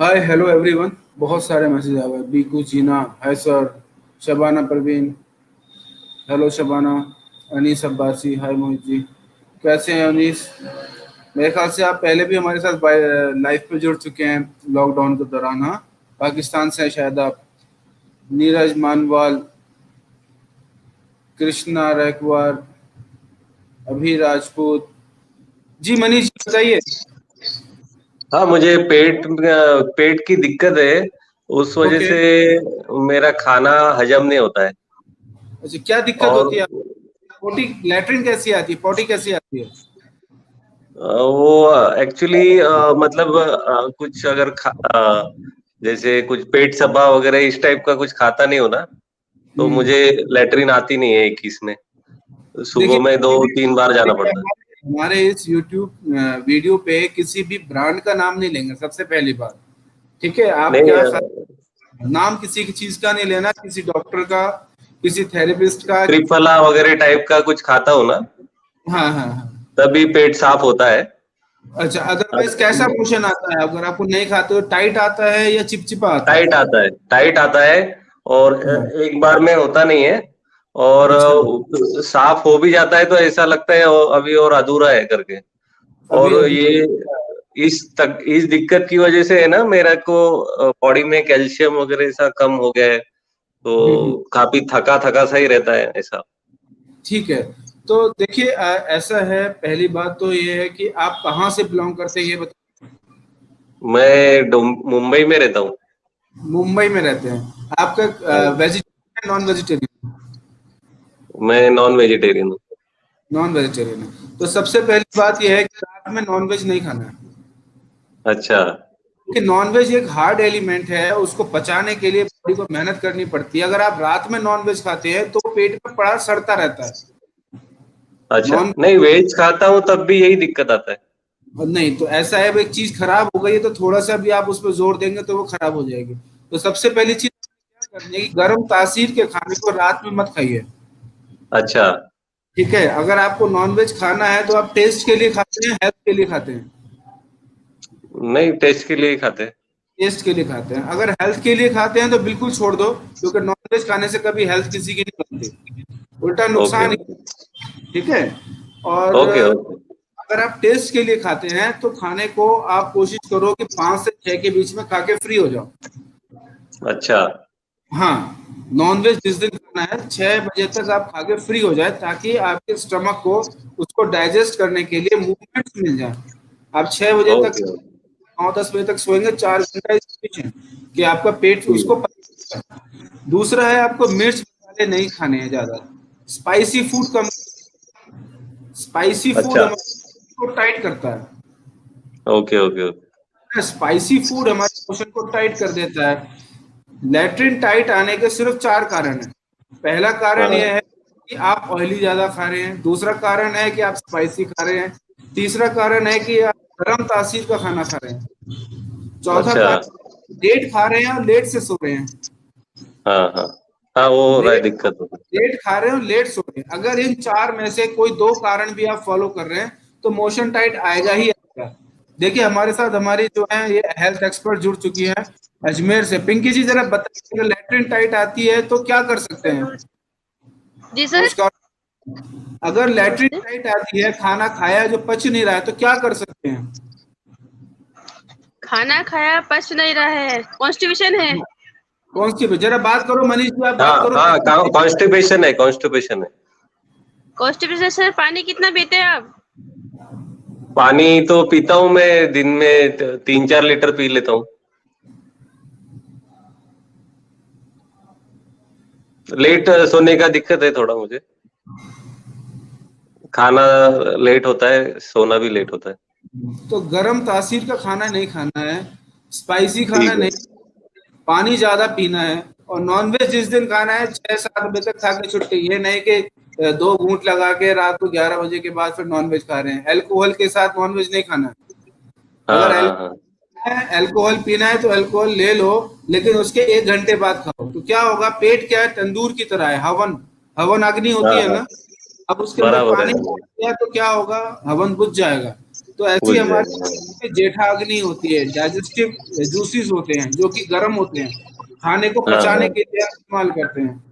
Hi hello everyone. बहुत सारे message आए हुए हैं। बीकू जीना, hi sir. Shabana Parveen, hello Shabana. Anees Abbasi, hi Mohit ji. कैसे हैं अनीस? मेरे ख्याल से आप पहले भी हमारे साथ लाइव पे जुड़ चुके हैं लॉकडाउन के दौरान। हाँ, पाकिस्तान से हैं शायद आप। नीरज मानवाल, कृष्णा रैकवार, अभी राजपूत। जी मनीष जी, बताइए। हाँ, मुझे पेट की दिक्कत है। उस वजह ओके। से मेरा खाना हजम नहीं होता है। अच्छा, क्या दिक्कत और होती है? पोटी लैट्रिन कैसी आती है? पोटी कैसी आती है? वो एक्चुअली मतलब कुछ अगर जैसे कुछ पेट सब्बा वगैरह इस टाइप का कुछ खाता नहीं हो ना, तो हम्म। मुझे लैट्रिन आती नहीं है एक इसमें। देखिए, सुबह में दो तीन बार जाना देखिए पड़ता है। हमारे इस YouTube वीडियो पे किसी भी ब्रांड का नाम नहीं लेंगे, सबसे पहली बात। ठीक है, आप नहीं क्या नाम किसी की चीज का नहीं लेना, किसी डॉक्टर का, किसी थेरेपिस्ट का। त्रिफला वगैरह टाइप का कुछ खाता हो ना, हाँ हाँ हाँ। तभी पेट साफ होता है। अच्छा, अदरवाइज कैसा अब पोषण आता है अगर आपको नहीं खाते हो? टाइट आता है या चिपचिपा आता है? टाइट आता है, टाइट आता है। और हाँ। एक बार में होता नहीं है। और अच्छा। साफ हो भी जाता है तो ऐसा लगता है अभी और अधूरा है करके। अभी और ये अधूरा। इस दिक्कत की वजह से है ना, मेरा को बॉडी में कैल्शियम वगैरह ऐसा कम हो गया है। हम्म। तो काफी थका थका सा ही रहता है ऐसा। ठीक है। तो देखिए, ऐसा है, पहली बात तो ये है कि आप कहाँ से बिलोंग करते हैं ये बताइए। मैं मुंबई में रहता हूँ। मुंबई में रहते हैं। आपका हाँ, वेजिटेरियन नॉन वेजिटेरियन? मैं नॉन वेजिटेरियन हूँ। नॉन वेजिटेरियन है तो सबसे पहली बात यह है कि रात में नॉन वेज नहीं खाना है। अच्छा। कि नॉन वेज एक हार्ड एलिमेंट है, उसको पचाने के लिए बॉडी को मेहनत करनी पड़ती है। अगर आप रात में नॉन वेज खाते हैं तो पेट में पड़ा सड़ता रहता है। अच्छा, नॉन नहीं वेज खाता हूँ तब भी यही दिक्कत आता है। नहीं तो ऐसा है, अब एक चीज खराब हो गई है तो थोड़ा सा भी आप उस पर जोर देंगे तो वो खराब हो जाएगी। तो सबसे पहली चीज क्या करनी है कि गर्म तासीर के खाने को रात में मत खाइए। अच्छा। ठीक है, अगर आपको नॉनवेज खाना है तो आप टेस्ट के लिए खाते हैं, हेल्थ के लिए खाते हैं? नहीं, टेस्ट के लिए ही खाते हैं। टेस्ट के लिए खाते हैं। अगर हेल्थ के लिए खाते हैं तो बिल्कुल छोड़ दो, क्योंकि नॉनवेज खाने से कभी हेल्थ किसी की नहीं बनती, उल्टा ओके नुकसान ही। ठीक है। और ओके ओके। अगर आप टेस्ट के लिए खाते हैं तो खाने को आप कोशिश करो कि 5 से 6 के बीच में खा के फ्री हो जाओ। अच्छा। हाँ, नॉनवेज जिस दिन खाना है 6 बजे तक आप खा के फ्री हो जाए, ताकि आपके स्टमक को उसको डाइजेस्ट करने के लिए मूवमेंट्स मिल जाए। आप 6 बजे तक, ओके ओके। 9-10 बजे तक सोएंगे, 4 घंटा sufficient कि आपका पेट उसको ठीक। पचा सकता है। दूसरा है, आपको मिर्च मसाले नहीं खाने हैं ज्यादा। स्पाइसी फूड कम। स्पाइसी फूड अच्छा। हमारे को टाइट करता है। Okay okay okay. Spicy food हमारे पोषण को टाइट कर देता है। लैट्रिन टाइट आने के सिर्फ 4 कारण हैं। पहला कारण हाँ। यह है कि आप ऑयली ज्यादा खा रहे हैं। दूसरा कारण है कि आप स्पाइसी खा रहे हैं। तीसरा कारण है कि आप गर्म तासीर का खाना खा रहे हैं। चौथा अच्छा। कारण, लेट खा रहे हैं और लेट से सो रहे हैं। हाँ हाँ। हाँ, वो हो रहा है लेट दिक्कत हो। लेट खा रहे हो, लेट सो रहे हैं। अगर इन 4 में से कोई 2 कारण भी आप फॉलो कर रहे हैं तो मोशन टाइट आएगा ही आएगा। देखिए, हमारे साथ हमारी जो है ये हेल्थ एक्सपर्ट जुड़ चुकी है अजमेर से। पिंकी जी, जरा बताइए, अगर लैट्रिन टाइट आती है तो क्या कर सकते हैं? जी सर। नमस्कार। अगर लैट्रिन नमस्ते। टाइट आती है, खाना खाया है जो पच नहीं रहा है, तो क्या कर सकते हैं? खाना खाया पच नहीं रहा है, कॉन्स्टिपेशन है। कौन सी? जरा बात करो मनीष जी, आप बात हाँ करो। हाँ, कॉन्स्टिपेशन है, कॉन्स्टिपेशन है। कॉन्स्टिपेशन सर, पानी कितना पीते हैं आप? पानी तो पीता हूँ मैं, दिन में 3-4 लीटर पी लेता हूँ। लेट सोने का दिक्कत है थोड़ा मुझे। खाना लेट होता है, सोना भी लेट होता है। तो गर्म तासीर का खाना नहीं खाना है, स्पाइसी खाना ठीक है। नहीं, पानी ज्यादा पीना है। और नॉनवेज जिस दिन खाना है 6-7 बजे तक खा के छुट्टी। ये नहीं कि 2 घूंट लगा के रात को 11 बजे के बाद फिर नॉनवेज खा रहे हैं। अल्कोहल के साथ नॉनवेज नहीं खाना है। अगर हाँ हाँ हाँ। अल्कोहल पीना है तो अल्कोहल ले लो, लेकिन उसके 1 घंटे बाद खाओ। तो क्या होगा, पेट क्या है, तंदूर की तरह है। हवन, हवन अग्नि हाँ होती है हाँ, ना। अब उसके अंदर बराबर है। पानी गया तो क्या होगा, हवन बुझ जाएगा। तो ऐसी बुझ हमारे गया। में जेठाग्नि होती है, डाइजेस्टिव जूसेस होते हैं जो कि गर्म होते हैं, खाने को हाँ पचाने हाँ के लिए इस्तेमाल करते हैं,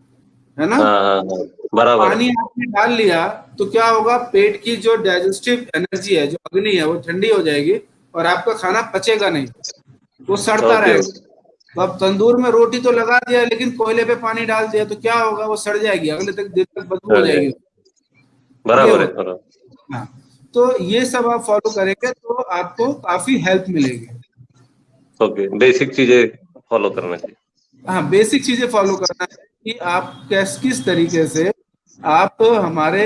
है ना। हाँ हाँ हाँ, बराबर। पानी आपने डाल लिया तो क्या होगा, पेट की जो डाइजेस्टिव एनर्जी है, जो अग्नि है, वो ठंडी हो जाएगी और आपका खाना पचेगा नहीं, वो सड़ता ओके रहेगा। ओके। तो अब तंदूर में रोटी तो लगा दिया, लेकिन कोयले पे पानी डाल दिया तो क्या होगा, वो सड़ जाएगी, अगले तक दिन तक बदबू हो चल जाएगी। जाएगा। ये बराबर है, होता बराबर। है। हाँ, तो ये सब आप फॉलो करेंगे तो आपको काफी हेल्प मिलेगी। ओके, बेसिक चीजें फॉलो करना चाहिए। हाँ, बेसिक चीजें फॉलो करना है कि आप किस तरीके से आप हमारे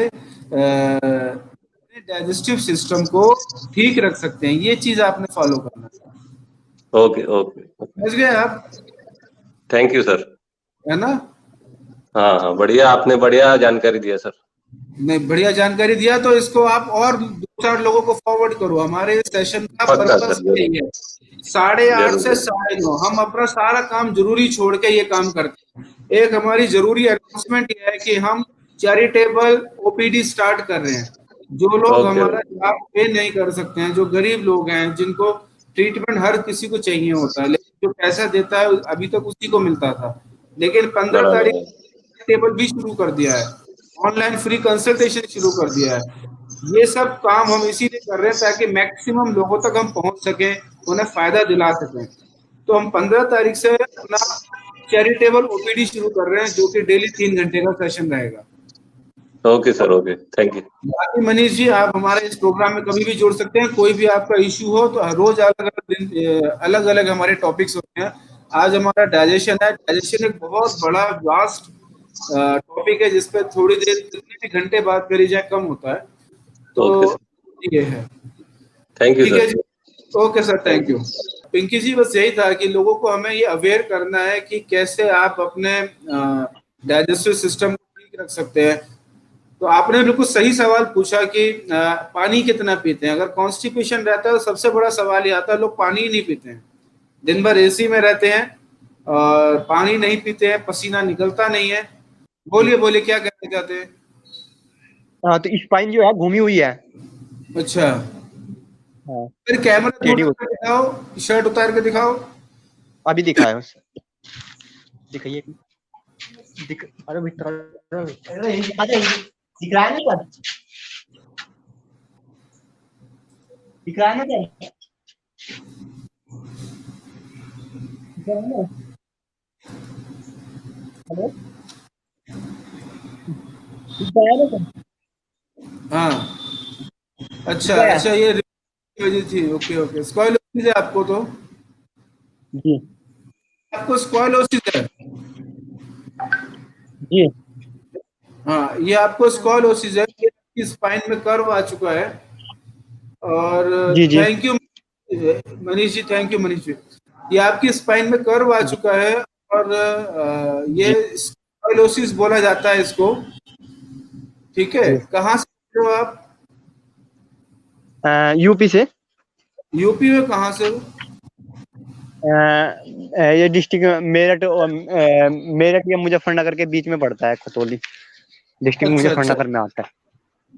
डाइजेस्टिव सिस्टम को ठीक रख सकते हैं, ये चीज आपने फॉलो करना है। Okay okay okay. समझ गए आप, थैंक यू सर। है ना। हाँ हाँ, बढ़िया, आपने बढ़िया जानकारी दिया सर। नहीं, बढ़िया जानकारी दिया, तो इसको आप और 2-4 लोगों को फॉरवर्ड करो। हमारे सेशन का पक्का पर्पस सर, जरूर। यही है, 8:30 जरूर से जरूर। 9:30 हम अपना सारा काम जरूरी छोड़ के ये काम करते हैं। एक हमारी जरूरी अनाउंसमेंट ये है कि हम चैरिटेबल ओपीडी स्टार्ट कर रहे हैं। जो लोग ओके हमारा लाभ पे नहीं कर सकते हैं, जो गरीब लोग हैं, जिनको ट्रीटमेंट हर किसी को चाहिए होता है, लेकिन जो पैसा देता है अभी तक उसी को मिलता था, लेकिन 15 बराबर तारीख है। टेबल भी शुरू कर दिया है, ऑनलाइन फ्री कंसल्टेशन शुरू कर दिया है। ये सब काम हम इसीलिए कर रहे हैं ताकि मैक्सिमम लोगों तक हम पहुंच सकें, उन्हें फायदा दिला सकें। तो हम 15 तारीख से अपना चैरिटेबल ओपीडी शुरू कर रहे हैं, जो कि डेली 3 घंटे का सेशन रहेगा। Okay sir, okay, thank you. बाकी मनीष जी, आप हमारे इस प्रोग्राम में कभी भी जुड़ सकते हैं, कोई भी आपका इश्यू हो तो रोज अलग अलग दिन अलग अलग हमारे टॉपिक्स होते हैं। आज हमारा डाइजेशन है। डाइजेशन एक बहुत बड़ा वास्ट टॉपिक है, जिसपे थोड़ी देर कितने भी घंटे बात करी जाए कम होता है। तो ओके सर, ये है। थैंक यू ठीक है सर। जी, okay sir, thank thank you. You. Pinky ji, बस यही था कि लोगों को हमें ये अवेयर करना है कि कैसे आप अपने डाइजेस्टिव सिस्टम को ठीक रख सकते हैं। तो आपने बिल्कुल सही सवाल पूछा कि पानी कितना पीते हैं। अगर कॉन्स्टिपेशन रहता है तो सबसे बड़ा सवाल ये आता है, लोग पानी ही नहीं पीते हैं, दिन भर एसी में रहते हैं और पानी नहीं पीते हैं, पसीना निकलता नहीं है। बोलिए बोलिए, क्या कहना चाहते हैं। हाँ, तो स्पाइन जो है घूमी हुई है। अच्छा, हाँ, फिर कैमरा टेढ़ी थोड़ा हो। सा दिखाओ, शर्ट उतार के दिखाओ। अभी दिखाया बस, दिखाइए। अरे भीतर, अरे दिखा दे। दिख रहा है ना क्या? दिख रहा है ना क्या? दिख रहा है ना? हेलो, दिख रहा है ना क्या? हाँ, दिख अच्छा रहा है? अच्छा, ये वजह थी। ओके ओके, स्क्वाइलोसिस है आपको तो, जी आपको स्क्वाइलोसिस है। जी हाँ, ये आपको स्क्वाइलोसिस है, ये आपकी स्पाइन में कर्व आ चुका है। और जी जी thank you Manish ji, thank you Manish ji. ये आपकी स्पाइन में कर्व आ जी चुका है, और ये जी स्पाइलोसिस बोला जाता है इसको। ठीक है, जी। कहाँ से हो आप। यूपी से। यूपी में कहाँ से हो। ये डिस्ट्रिक्ट मेरठ और मेरठ या मुजफ्फरनगर के बीच में पड़ता है, खतौली डिस्ट्रिक्ट अच्छा अच्छा, मुजफ्फरनगर में आता है।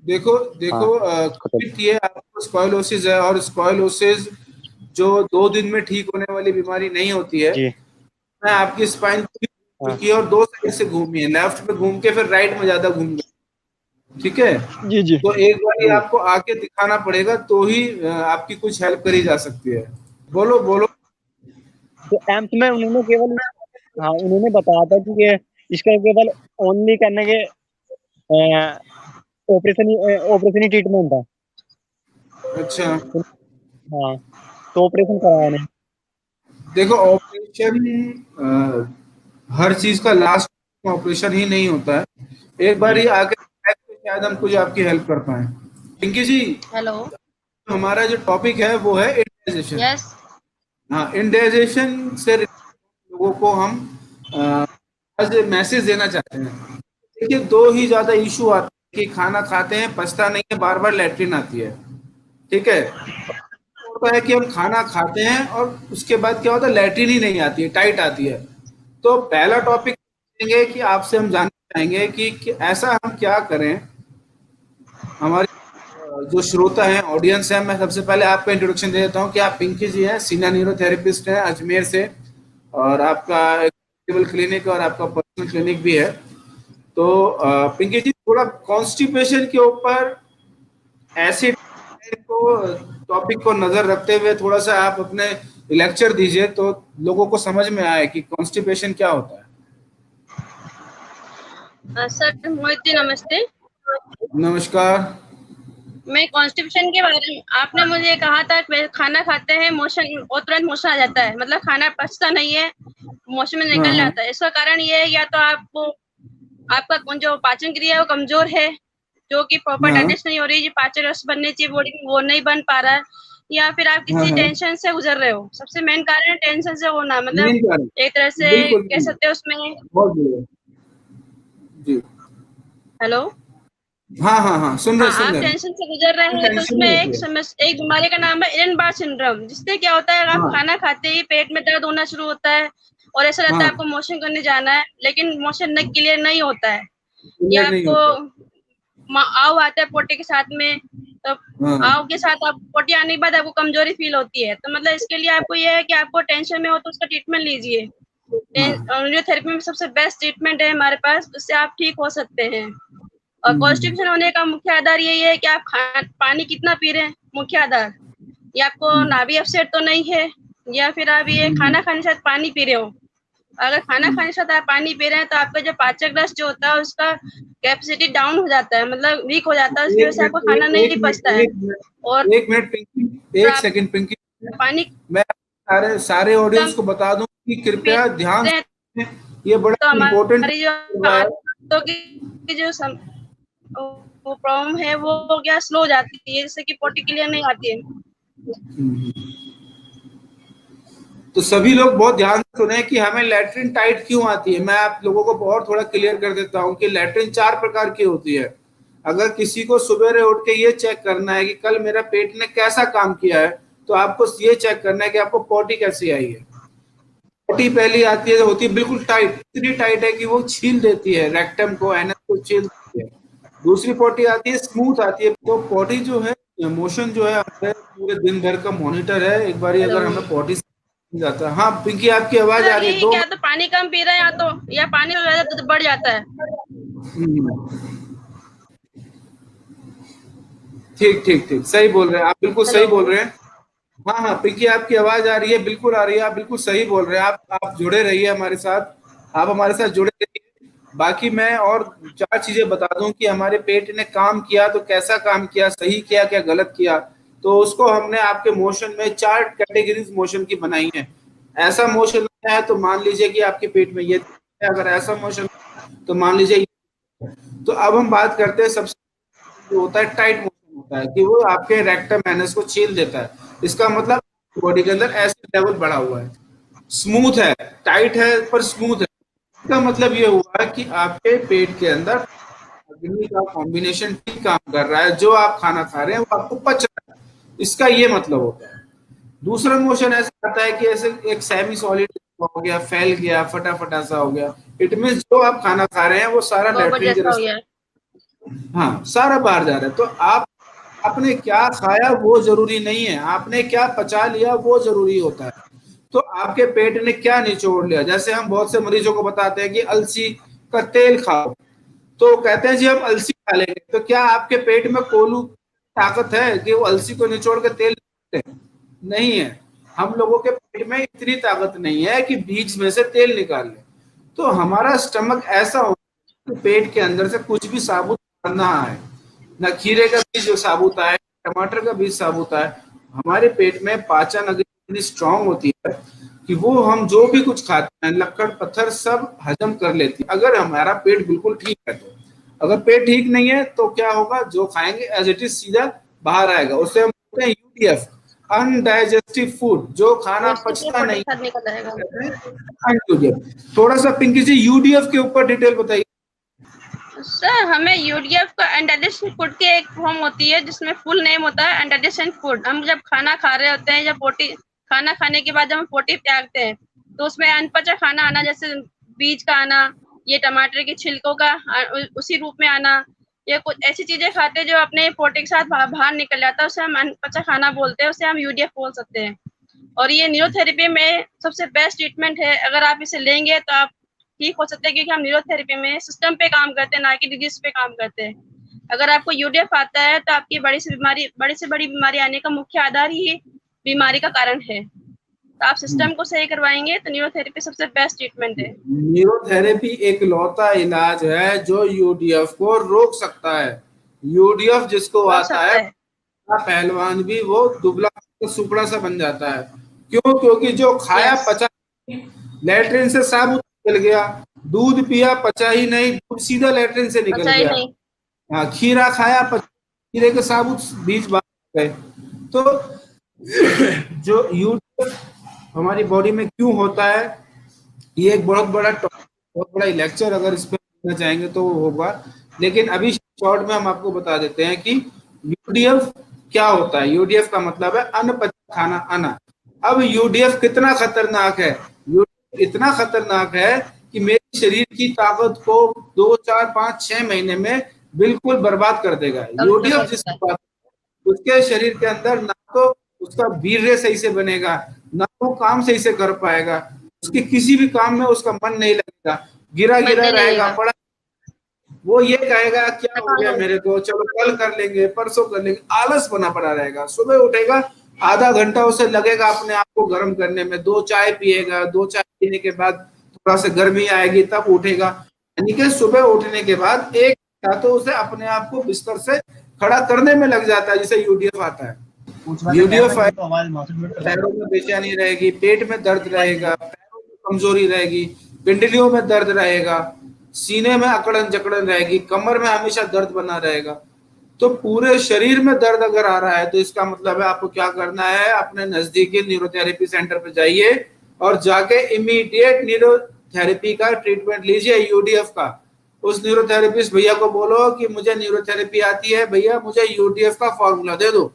देखो हाँ, देखो, खतौली। ये आपको स्क्वाइलोसिस है, और स्क्वाइलोसिस जो 2 दिन में ठीक होने वाली बीमारी नहीं होती है। जी मैं आपकी स्पाइन पूरी घूम हाँ चुकी है और 2 साइड से घूमी है, लेफ्ट में घूम के फिर राइट में ज्यादा घूम गई। ठीक है, जी जी तो एक बार जी। आपको आके दिखाना पड़ेगा, तो ही आपकी कुछ हेल्प करी जा सकती है। बोलो बोलो। तो एम्स में उन्होंने केवल, हाँ उन्होंने बताया था कि ये इसका केवल ओनली करने के ऑपरेशन ऑपरेशन ही ट्रीटमेंट है। अच्छा, हाँ, तो ऑपरेशन कराया नहीं। देखो ऑपरेशन हर चीज का लास्ट ऑपरेशन ही नहीं होता है। एक बार जी ही आके दिखाए तो शायद हम कुछ आपकी हेल्प कर पाए। पिंकी जी, हेलो। हमारा जो टॉपिक है वो है इंडाइजेशन। यस। हाँ, इंडाइजेशन से लोगों को हम आज मैसेज देना चाहते हैं। देखिए, 2 ही ज्यादा इशू आते हैं कि खाना खाते हैं, पचता नहीं है, बार बार लैट्रिन आती है। ठीक है, होता है कि हम खाना खाते हैं और उसके बाद क्या होता है, लैट्रिन ही नहीं आती है, टाइट आती है। तो पहला टॉपिक देंगे कि आपसे हम जानना चाहेंगे कि ऐसा हम क्या करें हमारी जो श्रोता हैं, ऑडियंस है, मैं सबसे पहले आपका इंट्रोडक्शन दे देता हूँ कि आप पिंकी जी हैं, सीनियर न्यूरोथेरेपिस्ट हैं अजमेर से, और आपका टेबल क्लिनिक और आपका पर्सनल क्लिनिक भी है। तो पिंकी जी, थोड़ा कॉन्स्टिपेशन के ऊपर एसिड को टॉपिक को नजर रखते हुए थोड़ा सा आप अपने लेक्चर दीजिए, तो लोगों को समझ में आए कि कॉन्स्टिपेशन क्या होता है। सर मोहित जी नमस्ते। नमस्कार। मैं कॉन्स्टिपेशन के बारे में, आपने मुझे कहा था कि खाना खाते हैं मोशन और तुरंत मोशन आ जाता है, मतलब खाना पचता नहीं है, मोशन में निकल जाता है। इसका कारण ये है या तो आपका जो पाचन क्रिया है वो कमजोर है, जो कि प्रॉपर डाइजेशन नहीं हो रही, जो पाचन रस बनने चाहिए बॉडी में वो नहीं बन पा रहा है, या फिर आप किसी टेंशन से गुजर रहे हो। सबसे मेन कारण है टेंशन से होना, मतलब एक तरह से कह सकते हो उसमें। जी हेलो, हाँ, सुन रहे आप टेंशन से गुजर रहे हैं तो उसमें एक बीमारी का नाम है एलन-बार सिंड्रोम, जिससे क्या होता है आप खाना खाते ही पेट में दर्द होना शुरू होता है और ऐसा लगता है आपको मोशन करने जाना है, लेकिन मोशन न क्लियर नहीं होता है, या आपको आव आता है पोटी के साथ में, तो आव के साथ आप पोटी आने के बाद आपको कमजोरी फील होती है। तो मतलब इसके लिए आपको यह है कि आपको टेंशन में हो तो उसका ट्रीटमेंट लीजिए। न्यूरोथेरेपी में सबसे बेस्ट ट्रीटमेंट है हमारे पास, उससे आप ठीक हो सकते हैं। और कॉन्स्टिपेशन होने का मुख्य आधार यही है कि आप पानी कितना पी रहे हैं, मुख्य आधार। या आपको नाभि अपसेट तो नहीं है, या फिर आप ये खाना खाने के साथ पानी पी रहे हो। अगर खाना खाने के साथ आप पानी पी रहे हैं तो आपका जो पाचक रस जो होता है उसका कैपेसिटी डाउन हो जाता है, मतलब वीक हो जाता है, उसकी वजह से आपको खाना नहीं पचता है। और एक मिनट पिंकी, एक सेकंड पिंकी, पानी मैं सारे ऑडियंस को बता दूं कि कृपया ध्यान से, ये बड़ा इम्पोर्टेंट जो वो प्रॉब्लम है वो क्या स्लो हो जाती है, जैसे कि पोटी क्लियर नहीं आती है। तो सभी लोग बहुत ध्यान से सुने कि हमें लैट्रिन टाइट क्यों आती है। मैं आप लोगों को और थोड़ा क्लियर कर देता हूं कि लैट्रिन 4 प्रकार की होती है। अगर किसी को सुबह उठ के ये चेक करना है कि कल मेरा पेट ने कैसा काम किया है, तो आपको ये चेक करना है कि आपको पोटी कैसी आई है। पोटी पहली आती है, होती है बिल्कुल टाइट, इतनी टाइट है कि वो छील देती है, रेक्टम को, एनस को छील देती है। दूसरी पोटी आती है, स्मूथ आती है। तो पोटी जो है, मोशन जो है हमारे पूरे दिन भर का मॉनिटर है। एक बार अगर हमें पोटी जाता है। हाँ पिंकी, आपकी आवाज आ रही है। क्या तो पानी कम पी रहे हैं या पानी तो बढ़ जाता है। ठीक, सही बोल रहे हैं आप, बिल्कुल सही बोल रहे हैं। हाँ पिंकी, आपकी आवाज आ रही है, बिल्कुल आ रही है, आप बिल्कुल सही बोल रहे हैं। आप जुड़े रहिए हमारे साथ, आप हमारे साथ जुड़े रहिए। बाकी मैं और 4 चीजें बता दूं कि हमारे पेट ने काम किया तो कैसा काम किया, सही किया क्या गलत किया। तो उसको हमने आपके मोशन में 4 कैटेगरीज मोशन की बनाई है। ऐसा मोशन है तो मान लीजिए कि आपके पेट में ये है, अगर ऐसा मोशन तो मान लीजिए। तो अब हम बात करते हैं, सबसे होता है टाइट मोशन होता है कि वो आपके रेक्टम एनस को छील देता है। इसका मतलब बॉडी के अंदर एसिड लेवल बढ़ा हुआ है। स्मूथ है, टाइट है पर स्मूथ है, इसका मतलब ये हुआ कि आपके पेट के अंदर अग्नि का कॉम्बिनेशन ठीक काम कर रहा है, जो आप खाना खा रहे हैं वो आपको पच रहा है, इसका ये मतलब होता है। दूसरा मोशन ऐसा आता है कि ऐसे एक सेमी सॉलिड हो गया, फैल गया, फटा सा हो गया। इट मीन जो आप खाना खा रहे हैं वो सारा लैट्रिन के रास्ते, हाँ, सारा बाहर जा रहा है। तो आपने क्या खाया वो जरूरी नहीं है, आपने क्या पचा लिया वो जरूरी होता है। तो आपके पेट ने क्या निचोड़ लिया। जैसे हम बहुत से मरीजों को बताते हैं कि अलसी का तेल खाओ, तो कहते हैं जी हम अलसी खा लेंगे। तो क्या आपके पेट में कोलू ताकत है कि वो अलसी को निचोड़ के तेल नहीं है। हम लोगों के पेट में इतनी ताकत नहीं है कि बीज में से तेल निकाल ले। तो हमारा स्टमक ऐसा होता है कि पेट के अंदर से कुछ भी साबुत ना आए, ना खीरे का बीज जो साबुत आए, टमाटर का बीज साबुत आए। हमारे पेट में पाचन अगर इतनी स्ट्रांग होती है कि वो हम जो भी कुछ खाते हैं, लक्कड़ पत्थर सब हजम कर लेती है, अगर हमारा पेट बिल्कुल ठीक है तो। अगर पेट ठीक नहीं है तो क्या होगा, जो खाएंगे एज इट इज सीधा बाहर आएगा। उससे हम बोलते हैं यूडीएफ, अनडाइजेस्टिव फूड, जो खाना पचता नहीं। थोड़ा सा पिंकी जी यूडीएफ के ऊपर डिटेल बताइए। सर हमें यूडीएफ का अनडाइजेशन फूड की एक फॉर्म होती है, जिसमें फुल नेम होता है अनडाइजेशन फूड। हम जब खाना खा रहे होते हैं, जब खाना खाने के बाद जब हम पोटी त्यागते हैं तो उसमें अनपचा खाना आना, जैसे बीज का आना, ये टमाटर के छिलकों का उसी रूप में आना, या कुछ ऐसी चीजें खाते हैं जो अपने पोटे के साथ बाहर निकल जाता है, उसे हम अनपचा खाना बोलते हैं, उसे हम यूडीएफ बोल सकते हैं। और ये न्यूरोथेरेपी में सबसे बेस्ट ट्रीटमेंट है। अगर आप इसे लेंगे तो आप ठीक हो सकते हैं, क्योंकि हम न्यूरोथेरेपी में सिस्टम पे काम करते हैं, ना कि डिजीज पे काम करते हैं। अगर आपको यूडीएफ आता है तो आपकी बड़ी से बड़ी बीमारी आने का मुख्य आधार ही बीमारी का कारण है। तो आप सिस्टम को सही करवाएंगे तो न्यूरोथेरेपी सबसे बेस्ट ट्रीटमेंट है। न्यूरोथेरेपी एक लौता इलाज है जो यूडीएफ को रोक सकता है। यूडीएफ जिसको आता है पहलवान भी वो दुबला सुकड़ा सा बन जाता है। क्यों? क्योंकि जो खाया पचा, लैट्रिन से साबुत निकल गया, दूध पिया पचा ही नहीं, दूध सीधा लैट्रिन से निकल गया। हाँ, खीरा खाया खीरे के साबुत बीज बाहर गए। तो जो यूडीएफ हमारी बॉडी में क्यों होता है, ये एक बहुत बड़ा लेक्चर अगर इस पे करना चाहेंगे तो होगा, लेकिन अभी शॉर्ट में हम आपको बता देते हैं कि यूडीएफ क्या होता है। यूडीएफ का मतलब है अनपचा खाना, अना। अब यूडीएफ कितना खतरनाक है? यूडीएफ इतना खतरनाक है कि मेरे शरीर की ताकत को 2, 4, 5, 6 महीने में बिल्कुल बर्बाद कर देगा। यूडीएफ जिसके पास, उसके शरीर के अंदर ना तो उसका वीर्य सही से बनेगा, ना वो काम सही से कर पाएगा, उसके किसी भी काम में उसका मन नहीं लगेगा, गिरा रहेगा, पड़ा। वो ये कहेगा क्या हो गया मेरे को, चलो कल कर लेंगे, परसों कर लेंगे, आलस बना पड़ा रहेगा। सुबह उठेगा, आधा घंटा उसे लगेगा अपने आप को गर्म करने में, 2 चाय पिएगा, 2 चाय पीने के बाद थोड़ा सा गर्मी आएगी तब उठेगा। यानी कि सुबह उठने के बाद 1 घंटा तो उसे अपने आप को बिस्तर से खड़ा करने में लग जाता है, जिसे यूडीएफ आता है। यूडीएफ पैरों में बेचैनी रहेगी, पेट में दर्द रहेगा, पैरों में कमजोरी रहेगी, पिंडलियों में दर्द रहेगा, सीने में अकड़न जकड़न रहेगी, कमर में हमेशा दर्द बना रहेगा। तो पूरे शरीर में दर्द अगर आ रहा है तो इसका मतलब है आपको क्या करना है, अपने नजदीकी न्यूरोथेरेपी सेंटर पे जाइए और जाके इमीडिएट न्यूरोथेरेपी का ट्रीटमेंट लीजिए यूडीएफ का। उस न्यूरोथेरेपिस्ट भैया को बोलो कि मुझे न्यूरोथेरेपी आती है भैया, मुझे यूडीएफ का फॉर्मूला दे दो।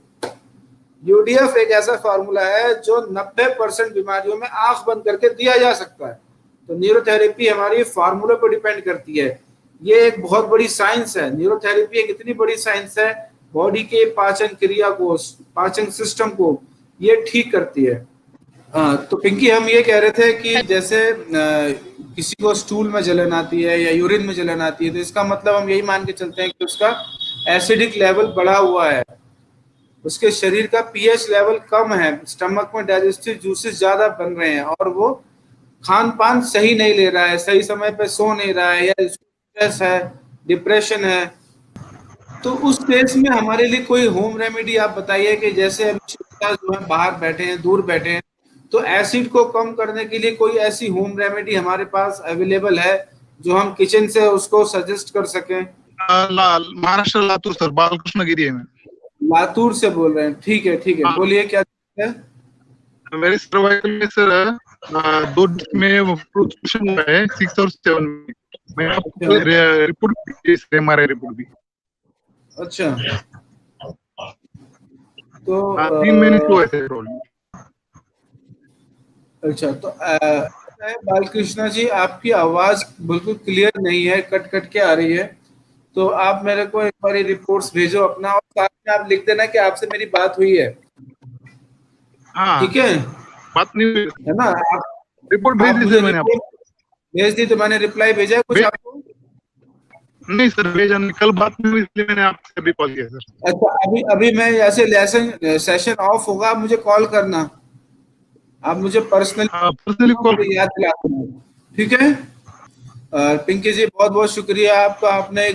यूडीएफ एक ऐसा फॉर्मूला है जो 90% बीमारियों में आंख बंद करके दिया जा सकता है। तो न्यूरोथेरेपी हमारी फॉर्मूले पर डिपेंड करती है। ये एक बहुत बड़ी साइंस है। न्यूरोथेरेपी एक इतनी बड़ी साइंस है, बॉडी के पाचन क्रिया को, पाचन सिस्टम को ये ठीक करती है। तो पिंकी, हम ये कह रहे थे कि जैसे किसी को स्टूल में जलन आती है या यूरिन में जलन आती है, तो इसका मतलब हम यही मान के चलते हैं कि उसका एसिडिक लेवल बढ़ा हुआ है, उसके शरीर का पीएच लेवल कम है, स्टमक में डाइजेस्टिव जूसेस ज्यादा बन रहे हैं और वो खान पान सही नहीं ले रहा है, सही समय पे सो नहीं रहा है, या स्ट्रेस है, डिप्रेशन है। तो उस केस में हमारे लिए कोई होम रेमेडी आप बताइए कि जैसे जो है बाहर बैठे हैं, दूर बैठे हैं, तो एसिड को कम करने के लिए कोई ऐसी होम रेमेडी हमारे पास अवेलेबल है जो हम किचन से उसको सजेस्ट कर सकें? महाराष्ट्र, लातूर सर, बालकृष्ण गिरी है। मैं लातूर से बोल रहे हैं। ठीक है, ठीक है, बोलिए क्या है? मेरे सर्वाइकल में सर 2 में प्रोट्रूशन हुआ है 6 और 7 में। मैं आपको रिपोर्ट एमआरआई रिपोर्ट भी। अच्छा, तो 3 महीने से हुआ है प्रॉब्लम। अच्छा, तो बालकृष्णा जी, आपकी आवाज बिल्कुल क्लियर नहीं है, कट कट के आ रही है। तो आप मेरे को एक बार रिपोर्ट्स भेजो अपना, और साथ में आप लिख देना कि आपसे मेरी बात हुई है। हाँ, ठीक है, बात नहीं हुई है ना? आप रिपोर्ट भेज दी सर मैंने आपको। भेज दी, तो मैंने रिप्लाई भेजा कुछ आपको? नहीं सर, भेजा नहीं, कल बात नहीं हुई इसलिए मैंने आपसे अभी कॉल किया सर। अच्छा, अभी मैं ऐसे सेशन ऑफ होगा, आप मुझे कॉल करना, आप मुझे पर्सनली कॉल याद दिला देना, ठीक है? पिंकी जी, बहुत बहुत शुक्रिया आपका, आपने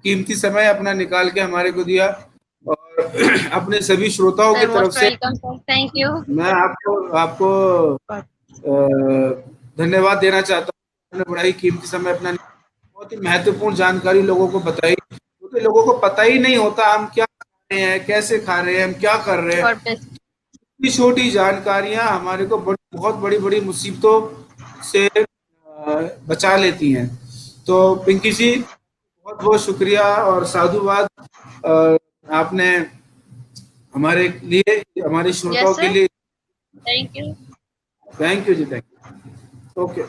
कीमती समय अपना निकाल के हमारे को दिया, और अपने सभी श्रोताओं की तरफ से थैंक यू। मैं आपको धन्यवाद देना चाहता हूँ। आपने बड़ा ही कीमती समय अपना, बहुत ही महत्वपूर्ण जानकारी लोगों को बताई, क्योंकि लोगों को पता ही नहीं होता हम क्या खा रहे हैं, कैसे खा रहे हैं, हम क्या कर रहे हैं। छोटी जानकारियां हमारे को बहुत बड़ी बड़ी मुसीबतों से बचा लेती हैं। तो पिंकी जी, बहुत बहुत शुक्रिया और साधुवाद, आपने हमारे लिए, हमारे श्रोताओं के लिए। Thank you. Thank you ji, thank you. Okay.